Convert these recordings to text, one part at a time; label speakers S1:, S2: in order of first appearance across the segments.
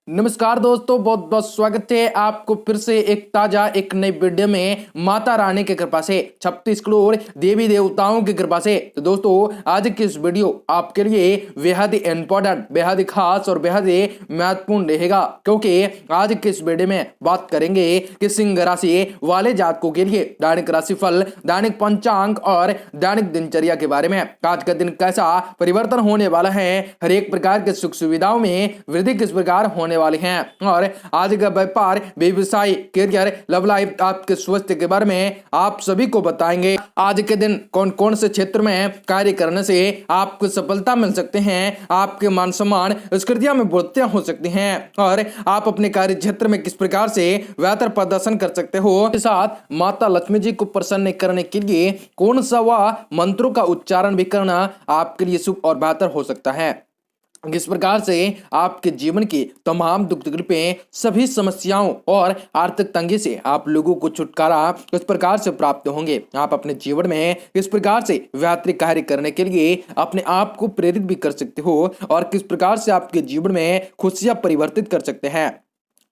S1: नमस्कार दोस्तों, बहुत बहुत स्वागत है आपको फिर से एक नई वीडियो में माता रानी की कृपा से 36 करोड़ देवी देवताओं की कृपा से। तो दोस्तों, आज की इस वीडियो आपके लिए बेहद इंपॉर्टेंट, बेहद खास और बेहद महत्वपूर्ण रहेगा, क्योंकि आज की इस वीडियो में बात करेंगे कि सिंह राशि वाले जातकों के लिए दैनिक राशिफल, दैनिक पंचांग और दैनिक दिनचर्या के बारे में। आज का दिन कैसा परिवर्तन होने वाला है, हर एक प्रकार के सुख सुविधाओं में वृद्धि किस प्रकार होने वाले हैं, और आज का व्यापार, व्यवसाय, करियर, लव लाइफ, आपके स्वास्थ्य के बारे में आप सभी को बताएंगे। आज के दिन कौन कौन से क्षेत्र में कार्य करने से आपको सफलता मिल सकते हैं, आपके मान सम्मान स्कृतियां में बढ़ोतरी हो सकती हैं, और आप अपने कार्य क्षेत्र में किस प्रकार से बेहतर प्रदर्शन कर सकते हो। के साथ माता लक्ष्मी जी को प्रसन्न करने के लिए कौन सा वह मंत्रों का उच्चारण भी करना आपके लिए शुभ और बेहतर हो सकता है। किस प्रकार से आपके जीवन की तमाम दुख तकलीफें, सभी समस्याओं और आर्थिक तंगी से आप लोगों को छुटकारा किस प्रकार से प्राप्त होंगे। आप अपने जीवन में किस प्रकार से बेहतर कार्य करने के लिए अपने आप को प्रेरित भी कर सकते हो, और किस प्रकार से आपके जीवन में खुशियां परिवर्तित कर सकते हैं।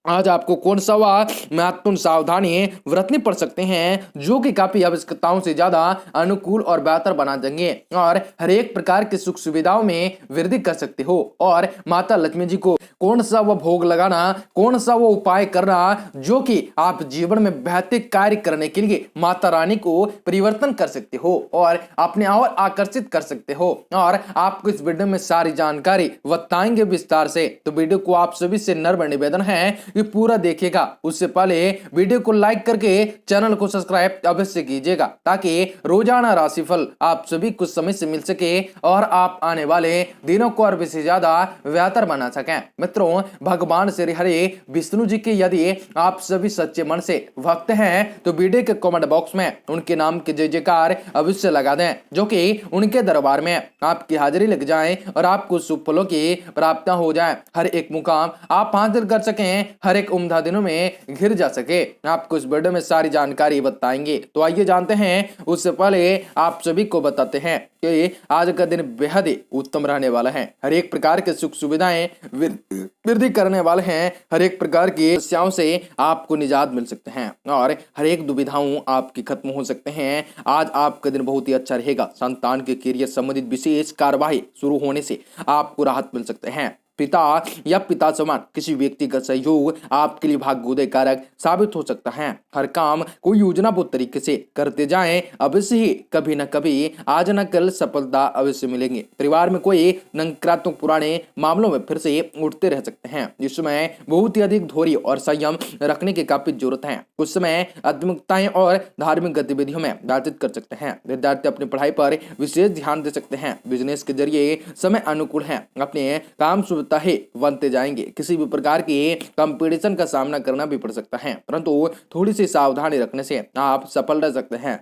S1: आज आपको कौन सा वह महत्वपूर्ण सावधानी बरतनी पड़ सकते हैं जो कि काफी आवश्यकताओं से ज्यादा अनुकूल और बेहतर बना देंगे, और हर एक प्रकार की सुख सुविधाओं में वृद्धि कर सकते हो। और माता लक्ष्मी जी को कौन सा वह भोग लगाना, कौन सा वो उपाय करना जो कि आप जीवन में बेहतर कार्य करने के लिए माता रानी को परिवर्तन कर सकते हो और अपने और आकर्षित कर सकते हो। और आपको इस वीडियो में सारी जानकारी बताएंगे विस्तार से, तो वीडियो को आप सभी से नम्र निवेदन है ये पूरा देखिएगा। उससे पहले वीडियो को लाइक करके चैनल को सब्सक्राइब अवश्य कीजिएगा, ताकि रोजाना राशिफल आप सभी कुछ समय से मिल सके और आप आने वाले दिनों को और भी ज्यादा बेहतर बना सकें। मित्रों, भगवान श्री हरि विष्णु जी के यदि आप सभी सच्चे मन से भक्त हैं तो वीडियो के कमेंट बॉक्स में उनके नाम के जय जयकार अवश्य लगा दें, जो कि उनके दरबार में आपकी हाजिरी लग जाए और आपको शुभ फलों की प्राप्ति हो जाए। हर एक मुकाम आप हासिल कर सकें, हर एक उम्दा दिनों में घिर जा सके। आपको इस वीडियो में सारी जानकारी बताएंगे, तो आइए जानते हैं। उससे पहले आप सभी को बताते हैं कि आज का दिन बेहद ही उत्तम रहने वाला है। हर एक प्रकार के सुख सुविधाएं वृद्धि करने वाले हैं, हर एक प्रकार की समस्याओं से आपको निजात मिल सकते हैं, और हर एक दुविधाओं आपकी खत्म हो सकते हैं। आज आपका दिन बहुत ही अच्छा रहेगा। संतान के करियर संबंधित विशेष कार्यवाही शुरू होने से आपको राहत मिल सकते हैं। पिता या पिता समान किसी व्यक्ति का सहयोग आपके लिए भाग्योदय कारक साबित हो सकता है। हर काम को योजनाबद्ध तरीके से करते जाएं, अवश्य ही कभी न कभी आज न कल सफलता अवश्य मिलेंगे। परिवार में कोई नकारात्मक पुराने मामलों में फिर से उठते रह सकते हैं, इस समय बहुत ही अधिक धैर्य और संयम रखने की काफी जरूरत है। कुछ समय आध्यात्मिकताएं और धार्मिक गतिविधियों में व्यतीत कर सकते हैं। विद्यार्थी अपनी पढ़ाई पर विशेष ध्यान दे सकते हैं। बिजनेस के जरिए समय अनुकूल है, अपने काम ही बनते जाएंगे। किसी भी प्रकार की कंपटीशन का सामना करना भी पड़ सकता है, परंतु थोड़ी सी सावधानी रखने से आप सफल रह सकते हैं।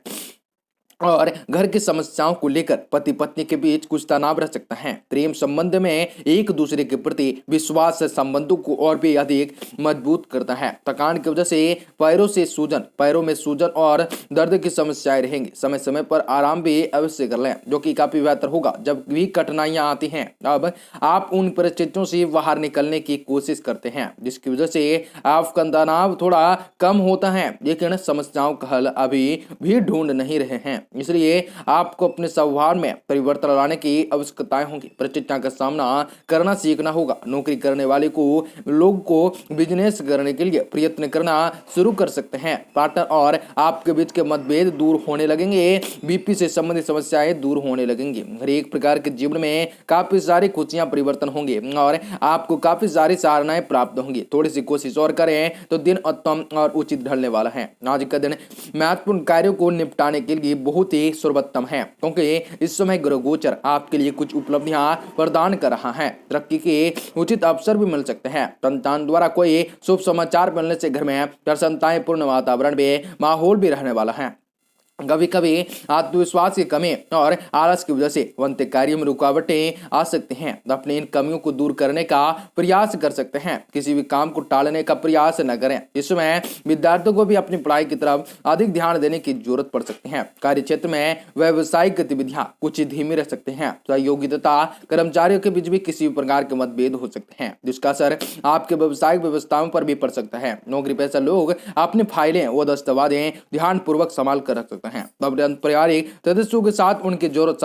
S1: और घर की समस्याओं को लेकर पति पत्नी के बीच कुछ तनाव रह सकता है। प्रेम संबंध में एक दूसरे के प्रति विश्वास से संबंधों को और भी अधिक मजबूत करता है। थकान की वजह से पैरों में सूजन और दर्द की समस्याएं रहेंगी। समय समय पर आराम भी अवश्य कर लें, जो कि काफी बेहतर होगा जब भी कठिनाइयां आती हैं। अब आप उन परिस्थितियों से बाहर निकलने की कोशिश करते हैं, जिसकी वजह से आपका तनाव थोड़ा कम होता है, लेकिन समस्याओं का हल अभी भी ढूंढ नहीं रहे हैं। इसलिए आपको अपने स्वभाव में परिवर्तन लाने की आवश्यकताएं होंगी। परिस्थितियों का सामना करना सीखना होगा। नौकरी करने वाले लोग को बिजनेस करने के लिए प्रयत्न करना शुरू कर सकते हैं। पार्टनर और आपके बीच के मतभेद दूर होने लगेंगे। बीपी से संबंधित समस्याएं दूर होने लगेंगी। हर एक प्रकार के जीवन में काफी सारी खुशियां परिवर्तन होंगे और आपको काफी सारी सराहनाएं प्राप्त होंगी। थोड़ी सी कोशिश और करें तो दिन उत्तम और उचित ढलने वाला है। आज का दिन महत्वपूर्ण कार्यों को निपटाने के लिए बहुत ही सर्वोत्तम है, क्योंकि इस समय ग्रह गोचर आपके लिए कुछ उपलब्धियां प्रदान कर रहा है। तरक्की के उचित अवसर भी मिल सकते हैं। संतान द्वारा कोई शुभ समाचार मिलने से घर में प्रसन्नतापूर्ण वातावरण भी माहौल भी रहने वाला है। कभी कभी आत्मविश्वास की कमी और आलस की वजह से बनते कार्यों में रुकावटें आ सकती हैं। तो अपनी इन कमियों को दूर करने का प्रयास कर सकते हैं। किसी भी काम को टालने का प्रयास न करें। इसमें विद्यार्थियों को भी अपनी पढ़ाई की तरफ अधिक ध्यान देने की जरूरत पड़ सकती है। कार्य क्षेत्र में व्यावसायिक गतिविधियां कुछ धीमी रह सकते हैं। सहयोगी तथा कर्मचारियों के बीच भी किसी भी प्रकार के मतभेद हो सकते हैं, जिसका असर आपके व्यवसायिक व्यवस्थाओं पर भी पड़ सकता है। नौकरी पेशा लोग अपनी फाइलें व दस्तावेजें ध्यानपूर्वक संभाल कर रख सकते हैं। पारिवारिक सदस्यों के साथ उनके जरूरत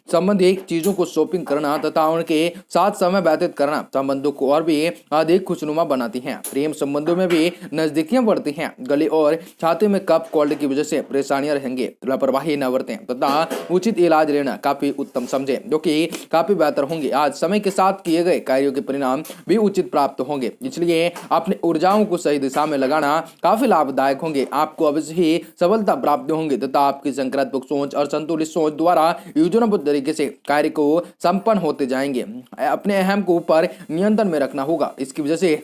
S1: संबंधित चीजों को शॉपिंग करना तथा उनके साथ समय व्यतीत करना संबंधों को और भी अधिक खुशनुमा बनाती हैं। प्रेम संबंधों में भी नजदीकियां बढ़ती हैं। गले और छाती में कफ कोल्ड की वजह से परेशानियां रहेंगे। लापरवाही न बरतें तथा उचित इलाज लेना काफी उत्तम समझे, जो कि काफी बेहतर होंगे। आज समय के साथ किए गए कार्यों के परिणाम भी उचित प्राप्त होंगे, इसलिए अपने ऊर्जाओं को सही दिशा में लगाना काफी लाभदायक होंगे। आपको अवश्य ही सफलता प्राप्त होंगे तथा आपकी सकारात्मक सोच और संतुलित सोच द्वारा योजनाबद्ध तरीके से कार्य को संपन्न होते जाएंगे। अपने अहम को ऊपर नियंत्रण में रखना होगा। इसकी वजह से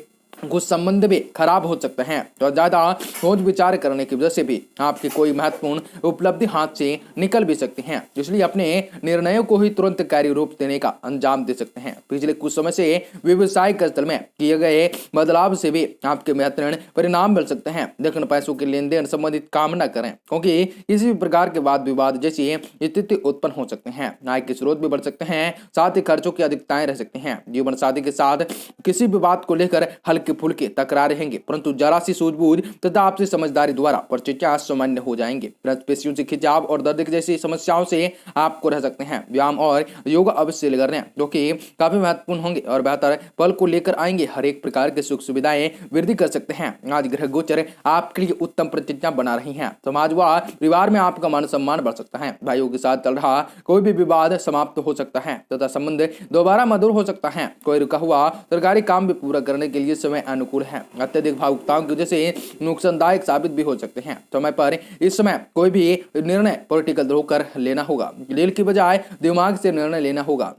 S1: कुछ संबंध भी खराब हो सकते हैं। तो ज्यादा सोच विचार करने की वजह से भी आपकी कोई महत्वपूर्ण उपलब्धि हाथ से निकल भी सकती हैं, इसलिए अपने निर्णयों को ही तुरंत कार्य रूप देने का अंजाम दे सकते हैं। पिछले कुछ समय से व्यवसायिक स्थल में किए गए बदलाव से भी आपके महत्वपूर्ण परिणाम मिल सकते हैं। लेकिन पैसों के लेन देन संबंधित काम न करें, क्योंकि किसी भी प्रकार के वाद विवाद जैसी स्थिति उत्पन्न हो सकते हैं। आय के स्रोत भी बढ़ सकते हैं, साथ ही खर्चों की अधिकताएं रह सकती हैं। जीवन साथी के साथ किसी भी बात को लेकर हल्के फुल्के तकरार रहेंगे, परंतु जरा सी सूझबूझ तथा आपसी समझदारी द्वारा परिस्थितियां सामान्य हो जाएंगे। पेशियों से खिंचाव और दर्द जैसी समस्याओं से आपको रह सकते हैं। व्यायाम और योग अवश्य करें, जो कि काफी महत्वपूर्ण होंगे और बेहतर फल को लेकर आएंगे। हर एक प्रकार की सुख सुविधाएं वृद्धि कर सकते हैं। आज ग्रह गोचर आपके लिए उत्तम प्रतिज्ञा बना रही है। समाज व परिवार में आपका मान सम्मान बढ़ सकता है। भाइयों के साथ चल रहा कोई भी विवाद समाप्त हो सकता है तथा संबंध दोबारा मधुर हो सकता है। कोई रुका हुआ सरकारी काम भी पूरा करने के लिए समय अनुकूल है। अत्यधिक भावुकताओं की वजह से नुकसानदायक साबित भी हो सकते हैं। समय पर इस समय कोई भी निर्णय पॉलिटिकल होकर लेना होगा। दिल की बजाय दिमाग से निर्णय लेना होगा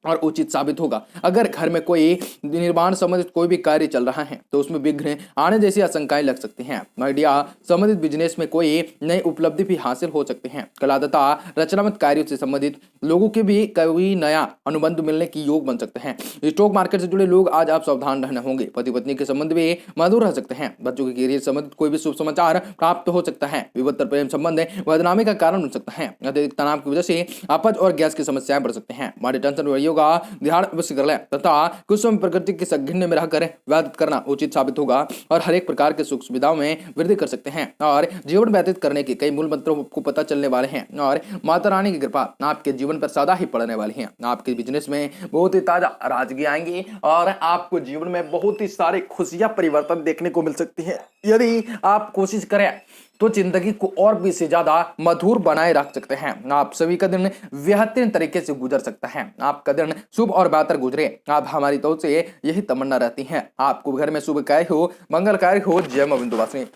S1: और उचित साबित होगा। अगर घर में कोई निर्माण संबंधित कोई भी कार्य चल रहा है तो उसमें विघ्न आने जैसी आशंकाएं लग सकती हैं। मीडिया संबंधित बिजनेस में कोई नई उपलब्धि भी हासिल हो सकती है। कला तथा रचनात्मक कार्यों से संबंधित लोगों के भी कोई नया अनुबंध मिलने की योग बन सकते हैं। स्टॉक मार्केट से जुड़े लोग आज आप सावधान रहना होंगे। पति पत्नी के संबंध भी मधुर रह सकते हैं। बच्चों के करियर संबंधित कोई भी शुभ समाचार प्राप्त हो सकता है। विभत्तर प्रेम संबंध बदनामी का कारण बन सकता है। अत्यधिक तनाव की वजह से अपच और गैस की समस्याएं बढ़ सकते हैं। बॉडी टेंशन का ध्यान अवश्य कर लें तथा कुछ समय प्रकृति के संघर्ष में रहकर व्यतीत करना उचित साबित होगा और हर एक प्रकार के सुख सुविधाओं में वृद्धि कर सकते हैं और जीवन व्यतीत करने के कई मूल मंत्रों को पता चलने वाले हैं और माता रानी की कृपा आपके जीवन पर सदा ही पड़ने वाली है। आपके बिजनेस में बहुत ही ताजा राजगी आएंगी और आपको जीवन में बहुत ही सारे खुशियां परिवर्तन देखने को मिल सकती है। यदि आप कोशिश करें तो जिंदगी को और भी से ज्यादा मधुर बनाए रख सकते हैं। आप सभी का दिन बेहतरीन तरीके से गुजर सकता है। आपका दिन शुभ और बेहतर गुजरे, आप हमारी तरफ से यही तमन्ना रहती है। आपको घर में शुभ कार्य हो, मंगल कार्य हो। जय मां विंध्यवासिनी।